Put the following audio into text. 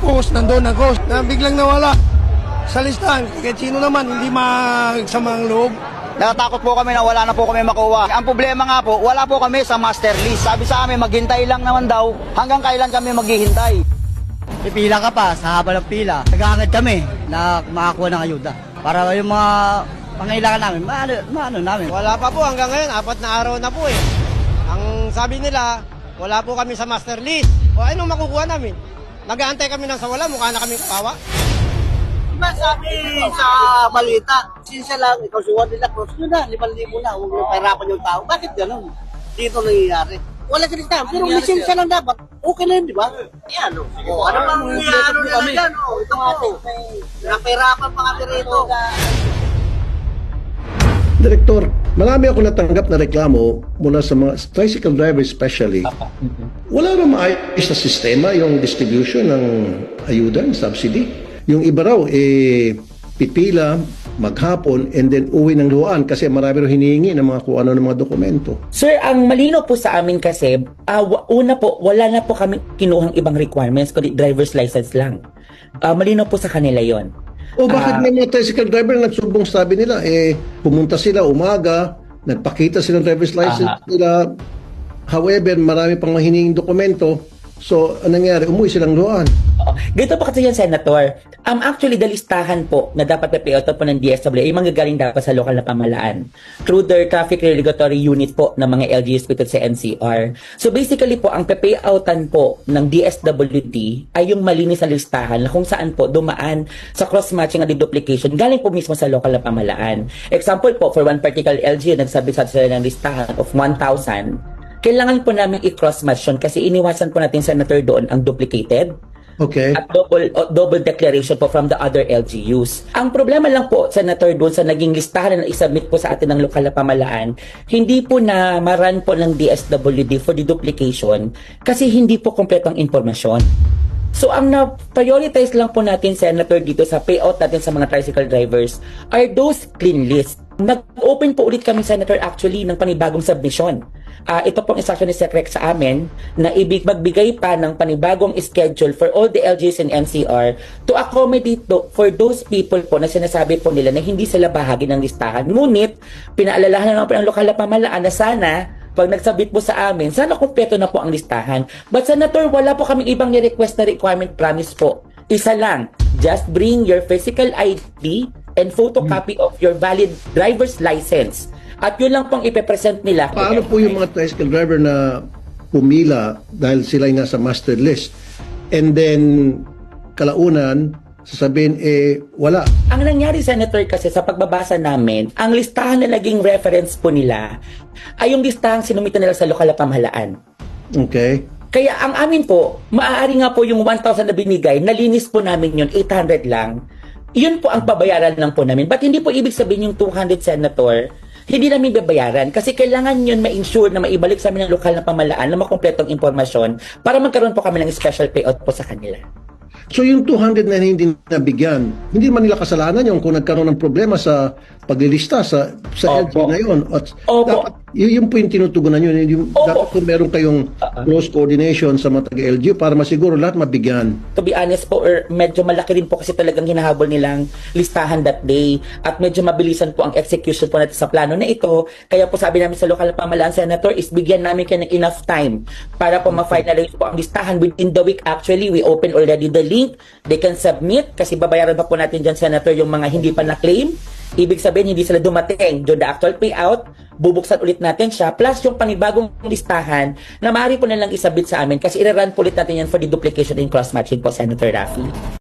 Tapos nandun ako na biglang nawala sa listahan. Kahit sino naman hindi magsamang loob. Natatakot po kami na wala na po kami makuha. Ang problema nga po, wala po kami sa master list. Sabi sa amin, maghintay lang naman daw. Hanggang kailan kami maghihintay? Pipila ka pa sa haba ng pila. Nag-aangad kami na makakuha ng ayuda. Para yung mga pangailangan namin, maano namin. Wala pa po hanggang ngayon, 4 na araw na po eh. Ang sabi nila, wala po kami sa master list. O anong makukuha namin? Nag-aantay kami ng sawala, mukha na kami kawawa. Sabi sa balita, sinsya lang, ikaw suwan nila, cross nyo na, 5,000 na, huwag nyo pahirapan yung tao. Bakit ganun? Dito nangyayari. Wala ka rin tao, pero lisensya lang dapat. Okay na yun, di ba? Yan, o. Ano bang nangyayari nila dyan, o? Ito po, napahirapan pa kami rito. Direktor, marami ako natanggap na reklamo mula sa mga tricycle drivers especially. Wala na maayos na sistema yung distribution ng ayuda, ng subsidy. Yung iba raw, pipila, maghapon, and then uwi ng luhaan kasi marami raw hinihingi ng mga kung ano ng mga dokumento. Sir, ang malino po sa amin kasi, una po, wala na po kami kinuhang ibang requirements, kundi driver's license lang. Malino po sa kanila yon. O bakit may mga tricycle driver na nagsubong sabi nila, pumunta sila umaga, nagpakita sila ng driver's license nila, however, marami pang mahininging dokumento, so anong nangyari, umuwi silang luhaan. Ganito po kasi yan, Senator. Actually, dalistahan po na dapat pe-payout po ng DSWD ay manggagaling dapat sa lokal na pamahalaan through their traffic regulatory unit po ng mga LGUs po sa NCR. So basically po, ang pe-payoutan po ng DSWD ay yung malinis na listahan na kung saan po dumaan sa cross-matching at deduplication galing po mismo sa lokal na pamahalaan. Example po, for one particular LGU, nagsabi sa sila ng listahan of 1,000. Kailangan po namin i-cross-match yun kasi iniwasan po natin, Senator, doon ang duplicated. Okay. At double declaration po from the other LGUs. Ang problema lang po, Senator, doon sa naging listahan na isubmit po sa atin ng lokal na pamahalaan, hindi po na maran po ng DSWD for the duplication kasi hindi po kompletong impormasyon. So ang na-prioritize lang po natin, Senator, dito sa payout natin sa mga tricycle drivers are those clean lists. Nag-open po ulit kami, Senator, actually ng panibagong submission. Ito pong instruction ni Secrec sa amin na magbigay pa ng panibagong schedule for all the LGs and NCR to accommodate for those people po na sinasabi po nila na hindi sila bahagi ng listahan. Ngunit, pinaalalahan naman po ng lokal na pamahalaan na sana pag nagsabit po sa amin, sana kumpleto na po ang listahan. But Senator, wala po kaming ibang ni-request na requirement, promise po. Isa lang, just bring your physical ID and photocopy of your valid driver's license. At yun lang pong ipepresent nila. Paano po yung mga tricycle driver na pumila dahil sila ay nasa master list and then kalaunan sasabihin wala? Ang nangyari, Senator, kasi sa pagbabasa namin, ang listahan na naging reference po nila ay yung listahang sinumitan nila sa lokal na pamahalaan. Okay. Kaya ang amin po, maaari nga po yung 1,000 na binigay, nalinis po namin yun, 800 lang. Yun po ang pabayaran lang po namin. But hindi po ibig sabihin yung 200, Senator, hindi namin babayaran kasi kailangan yun ma-ensure na maibalik sa amin ng lokal na pamahalaan na makompletong impormasyon para magkaroon po kami ng special payout po sa kanila. So yung 200 na hindi nabigyan, hindi man nila kasalanan yung kung nagkaroon ng problema sa paglilista sa LG na yun. At dapat, yun po yung tinutugunan yun. Dapat kung meron kayong close coordination sa mga taga-LG para masiguro lahat mabigyan. To be honest po, medyo malaki rin po kasi talagang hinahabol nilang listahan that day at medyo mabilisan po ang execution po natin sa plano na ito. Kaya po sabi namin sa lokal na pamahalaan, Senator, is bigyan namin kayo ng enough time para po ma-finalize po ang listahan within the week. Actually, we open already the link. They can submit kasi babayaran pa po natin dyan, Senator, yung mga hindi pa na-claim. Ibig sabihin, hindi sila dumating during the actual payout, bubuksan ulit natin siya, plus yung panibagong listahan na maaari po nilang isabit sa amin kasi i-run po ulit natin yan for the duplication and cross-matching po, Senator Raffy.